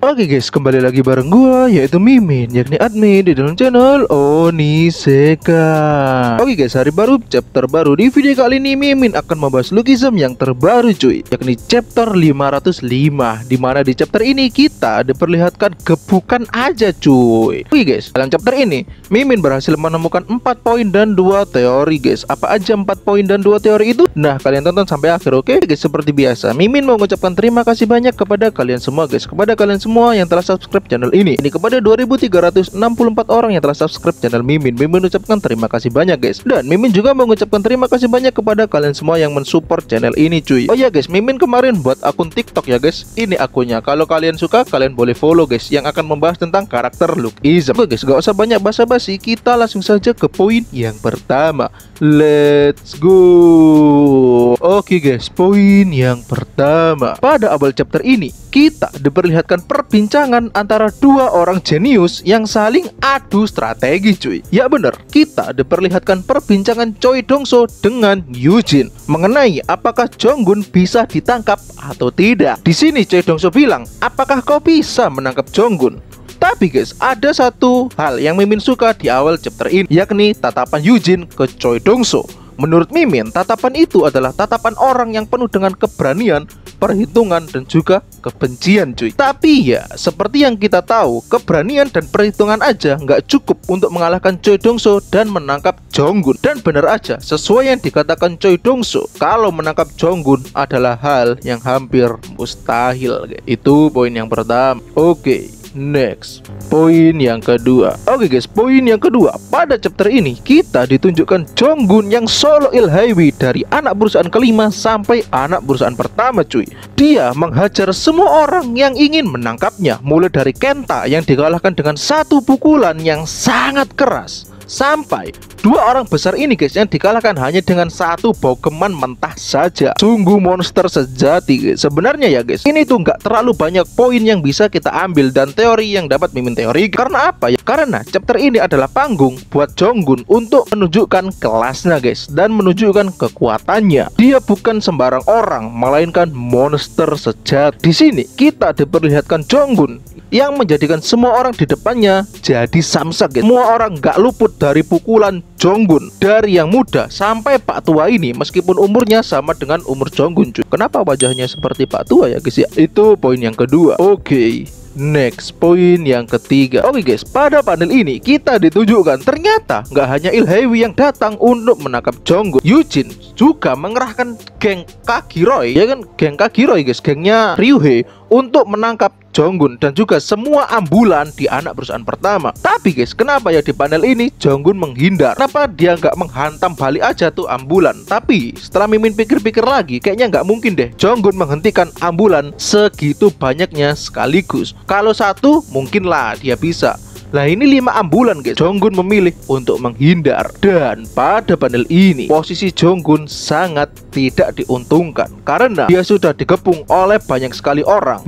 Oke guys, kembali lagi bareng gua yaitu Mimin, yakni admin di dalam channel Oniseka. Oke guys, hari baru, chapter baru. Di video kali ini Mimin akan membahas Lookism yang terbaru cuy, yakni chapter 505. Dimana di chapter ini kita diperlihatkan gebukan aja cuy. Oke guys, dalam chapter ini Mimin berhasil menemukan 4 poin dan 2 teori guys. Apa aja 4 poin dan 2 teori itu? Nah, kalian tonton sampai akhir. Oke guys, seperti biasa Mimin mau mengucapkan terima kasih banyak kepada kalian semua guys, kepada kalian semua yang telah subscribe channel ini kepada 2364 orang yang telah subscribe channel Mimin. Mimin ucapkan terima kasih banyak guys. Dan Mimin juga mengucapkan terima kasih banyak kepada kalian semua yang mensupport channel ini cuy. Oh ya guys, Mimin kemarin buat akun TikTok ya guys. Ini akunnya, kalau kalian suka kalian boleh follow guys, yang akan membahas tentang karakter Lookism. Oke guys, gak usah banyak basa-basi, kita langsung saja ke poin yang pertama. Let's go. Oke guys, poin yang pertama. Pada awal chapter ini kita diperlihatkan perbincangan antara dua orang jenius yang saling adu strategi cuy. Ya bener, kita diperlihatkan perbincangan Choi Dongso dengan Yujin mengenai apakah Jonggun bisa ditangkap atau tidak. Di sini Choi Dongso bilang, apakah kau bisa menangkap Jonggun? Tapi guys, ada satu hal yang Mimin suka di awal chapter ini, yakni tatapan Yujin ke Choi Dongso. Menurut Mimin, tatapan itu adalah tatapan orang yang penuh dengan keberanian, perhitungan, dan juga kebencian cuy. Tapi ya, seperti yang kita tahu, keberanian dan perhitungan aja nggak cukup untuk mengalahkan Choi Dongso dan menangkap Jonggun. Dan benar aja, sesuai yang dikatakan Choi Dongso, kalau menangkap Jonggun adalah hal yang hampir mustahil. Itu poin yang pertama. Oke, next, poin yang kedua. Oke guys, poin yang kedua. Pada chapter ini kita ditunjukkan Jonggun yang solo ilhawi dari anak perusahaan kelima sampai anak perusahaan pertama cuy. Dia menghajar semua orang yang ingin menangkapnya, mulai dari Kenta yang dikalahkan dengan satu pukulan yang sangat keras, sampai dua orang besar ini guys yang dikalahkan hanya dengan satu bogeman mentah saja. Sungguh monster sejati guys. Sebenarnya ya guys, ini tuh nggak terlalu banyak poin yang bisa kita ambil dan teori yang dapat Mimin teori. Karena apa ya? Karena chapter ini adalah panggung buat Jonggun untuk menunjukkan kelasnya guys, dan menunjukkan kekuatannya. Dia bukan sembarang orang, melainkan monster sejati. Di sini kita diperlihatkan Jonggun yang menjadikan semua orang di depannya jadi samsak guys. Semua orang nggak luput dari pukulan Jonggun, dari yang muda sampai Pak Tua ini, meskipun umurnya sama dengan umur Jonggun cuy. Kenapa wajahnya seperti Pak Tua ya guys ya? Itu poin yang kedua. Oke, next, poin yang ketiga. Oke guys, pada panel ini kita ditunjukkan ternyata nggak hanya Ilhewi yang datang untuk menangkap Jonggun. Yujin juga mengerahkan geng Kagiroy, ya kan, geng Kagiroy guys, gengnya Ryuhei, untuk menangkap Jonggun dan juga semua ambulan di anak perusahaan pertama. Tapi guys, kenapa ya di panel ini Jonggun menghindar? Kenapa dia nggak menghantam balik aja tuh ambulan? Tapi setelah Mimin pikir-pikir lagi, kayaknya nggak mungkin deh Jonggun menghentikan ambulan segitu banyaknya sekaligus. Kalau satu mungkin lah dia bisa. Lah ini 5 ambulan guys. Jonggun memilih untuk menghindar. Dan pada panel ini posisi Jonggun sangat tidak diuntungkan karena dia sudah dikepung oleh banyak sekali orang.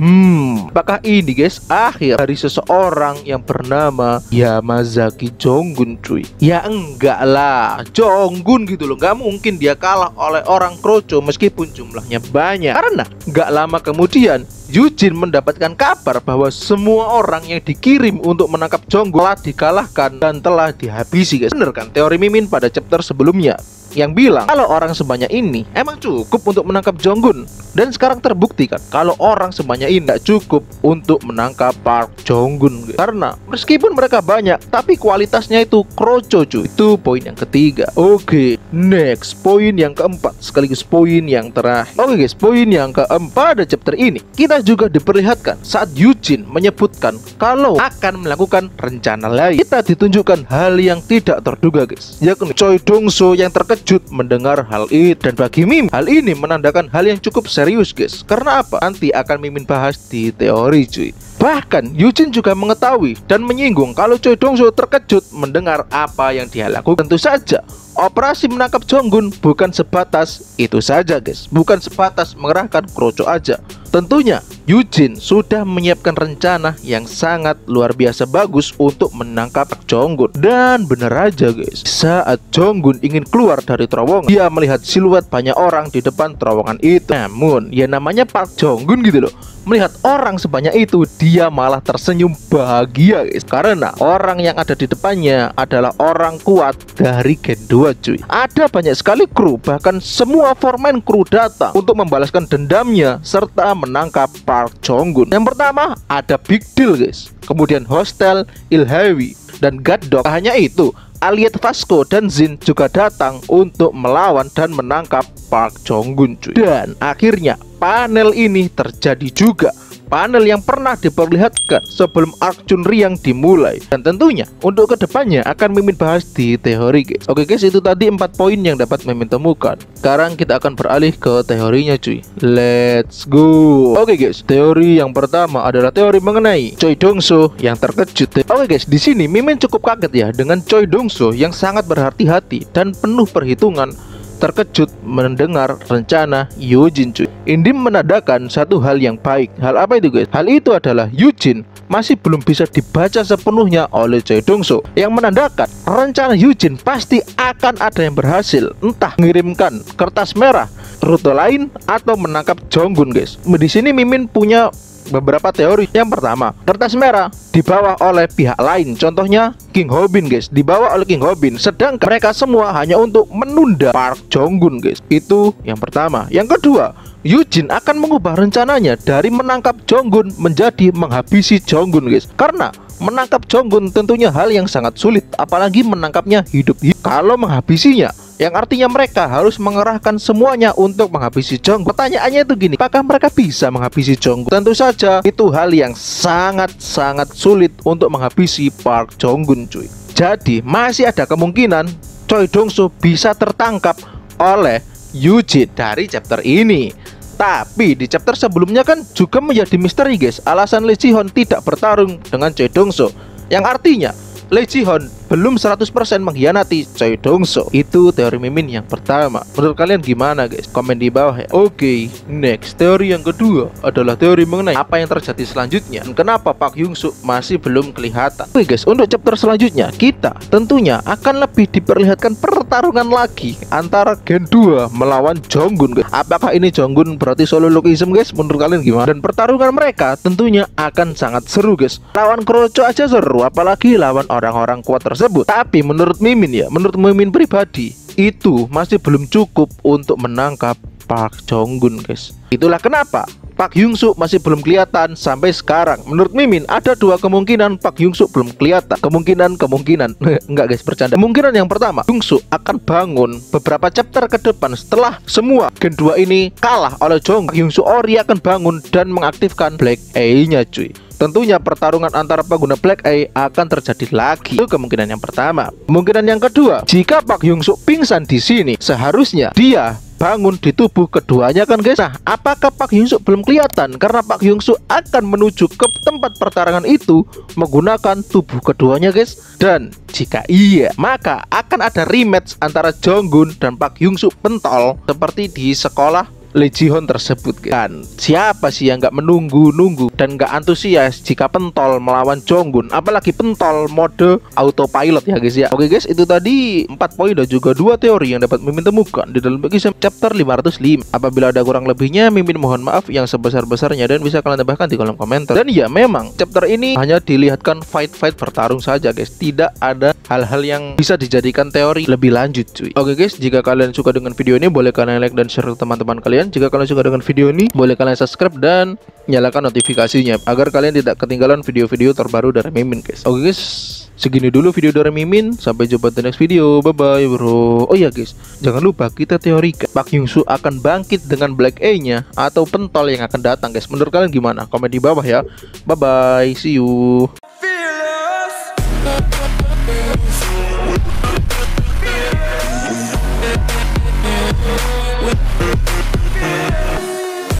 Apakah ini guys akhir dari seseorang yang bernama Yamazaki Jonggun cuy? Ya enggak lah, Jonggun gitu loh, nggak mungkin dia kalah oleh orang kroco meskipun jumlahnya banyak. Karena nggak lama kemudian Yujin mendapatkan kabar bahwa semua orang yang dikirim untuk menangkap Jonggun telah dikalahkan dan telah dihabisi guys. Bener kan teori Mimin pada chapter sebelumnya yang bilang kalau orang sebanyak ini emang cukup untuk menangkap Jonggun. Dan sekarang terbukti kan kalau orang sebanyak ini tidak cukup untuk menangkap Park Jonggun guys. Karena meskipun mereka banyak tapi kualitasnya itu kroco cuy. Itu poin yang ketiga. Oke, next, poin yang keempat sekaligus poin yang terakhir. Oke guys, poin yang keempat pada chapter ini kita juga diperlihatkan saat Yujin menyebutkan kalau akan melakukan rencana lain. Kita ditunjukkan hal yang tidak terduga guys, yakni Choi Dongso yang terkejut mendengar hal itu. Dan bagi Mimin hal ini menandakan hal yang cukup serius guys. Karena apa? Nanti akan Mimin bahas di teori cuy. Bahkan Yujin juga mengetahui dan menyinggung kalau Choi Dongso terkejut mendengar apa yang dia lakukan. Tentu saja operasi menangkap Jonggun bukan sebatas itu saja guys, bukan sebatas mengerahkan kroco aja, Tentunya Yujin sudah menyiapkan rencana yang sangat luar biasa bagus untuk menangkap Park Jong-gun. Dan bener aja guys, saat Jong-gun ingin keluar dari terowongan, dia melihat siluet banyak orang di depan terowongan itu. Namun ya namanya Park Jong-gun gitu loh, melihat orang sebanyak itu dia malah tersenyum bahagia guys, karena orang yang ada di depannya adalah orang kuat dari Gen 2 cuy. Ada banyak sekali kru, bahkan semua foreman kru datang untuk membalaskan dendamnya serta menangkap Park Jong-gun. Yang pertama ada Big Deal guys, kemudian Hostel, Ilhawi, dan God Dog. Hanya itu, Aliet Vasco dan Jin juga datang untuk melawan dan menangkap Park Jong-gun cuy. Dan akhirnya panel ini terjadi juga, panel yang pernah diperlihatkan sebelum arc Chunryang dimulai. Dan tentunya untuk kedepannya akan Mimin bahas di teori guys. Oke guys, itu tadi 4 poin yang dapat Mimin temukan. Sekarang kita akan beralih ke teorinya cuy. Let's go. Oke guys, teori yang pertama adalah teori mengenai Choi Dong-soo yang terkejut. Oke guys, di sini Mimin cukup kaget ya dengan Choi Dong-soo yang sangat berhati-hati dan penuh perhitungan, terkejut mendengar rencana Yujin cuy. Ini menandakan satu hal yang baik. Hal apa itu guys? Hal itu adalah Yujin masih belum bisa dibaca sepenuhnya oleh Choi Dong-soo, yang menandakan rencana Yujin pasti akan ada yang berhasil, entah mengirimkan kertas merah, rute lain, atau menangkap Jong-gun guys. Di sini Mimin punya beberapa teori. Yang pertama, kertas merah dibawa oleh pihak lain, contohnya King Hobin guys, dibawa oleh King Hobin, sedangkan mereka semua hanya untuk menunda Park Jong-gun guys. Itu yang pertama. Yang kedua, Yujin akan mengubah rencananya dari menangkap Jong-gun menjadi menghabisi Jong-gun guys, karena menangkap Jong-gun tentunya hal yang sangat sulit, apalagi menangkapnya hidup-hidup. Kalau menghabisinya, yang artinya mereka harus mengerahkan semuanya untuk menghabisi Jong-gun. Pertanyaannya itu gini, apakah mereka bisa menghabisi Jong-gun? Tentu saja itu hal yang sangat-sangat sulit untuk menghabisi Park Jong-gun cuy. Jadi masih ada kemungkinan Choi Dong-soo bisa tertangkap oleh Yujin dari chapter ini. Tapi di chapter sebelumnya kan juga menjadi misteri guys, alasan Lee Ji-hoon tidak bertarung dengan Choi Dong-soo, yang artinya Lee Ji-hoon belum 100% mengkhianati Choi Dong-soo. Itu teori Mimin yang pertama. Menurut kalian gimana guys? Komen di bawah ya. Oke, next. Teori yang kedua adalah teori mengenai apa yang terjadi selanjutnya dan kenapa Park Hyung-suk masih belum kelihatan. Oke guys, untuk chapter selanjutnya kita tentunya akan lebih diperlihatkan pertarungan lagi antara Gen 2 melawan Jong-gun guys. Apakah ini Jong-gun berarti solo lookism guys? Menurut kalian gimana? Dan pertarungan mereka tentunya akan sangat seru guys. Lawan Kroco aja seru, apalagi lawan orang-orang kuat tersebut. Tapi menurut Mimin ya, menurut Mimin pribadi, itu masih belum cukup untuk menangkap Park Jong-gun guys. Itulah kenapa Park Hyung-suk masih belum kelihatan sampai sekarang. Menurut Mimin ada dua kemungkinan Park Hyung-suk belum kelihatan. Kemungkinan enggak guys, bercanda. Kemungkinan yang pertama, Hyung-suk akan bangun beberapa chapter ke depan setelah semua Gen 2 ini kalah oleh Jong. Park Hyung-suk Ori akan bangun dan mengaktifkan Black A-nya cuy. Tentunya pertarungan antara pengguna Black A akan terjadi lagi. Itu kemungkinan yang pertama. Kemungkinan yang kedua, jika Park Hyung-suk pingsan di sini, seharusnya dia bangun di tubuh keduanya kan guys. Nah, apakah Park Hyung-suk belum kelihatan? Karena Park Hyung-suk akan menuju ke tempat pertarungan itu menggunakan tubuh keduanya guys. Dan jika iya, maka akan ada rematch antara Jong-gun dan Park Hyung-suk pentol seperti di sekolah Lee Ji-hoon tersebut kan. Siapa sih yang nggak menunggu-nunggu dan nggak antusias jika pentol melawan Jong-gun, apalagi pentol mode autopilot ya guys ya. Oke guys, itu tadi 4 poin dan juga 2 teori yang dapat Mimin temukan di dalam bagi chapter 505. Apabila ada kurang lebihnya, Mimin mohon maaf yang sebesar-besarnya dan bisa kalian tambahkan di kolom komentar. Dan ya memang chapter ini hanya dilihatkan fight-fight bertarung saja guys, tidak ada hal-hal yang bisa dijadikan teori lebih lanjut cuy. Oke guys, jika kalian suka dengan video ini boleh kalian like dan share ke teman-teman kalian. Jika kalian suka dengan video ini, boleh kalian subscribe dan nyalakan notifikasinya agar kalian tidak ketinggalan video-video terbaru dari Mimin guys. Oke guys, segini dulu video dari Mimin. Sampai jumpa di next video. Bye bye bro. Oh iya guys, jangan lupa kita teorikan Park Hyung-suk akan bangkit dengan Black A-nya atau pentol yang akan datang guys. Menurut kalian gimana? Komen di bawah ya. Bye bye, see you. Fearless.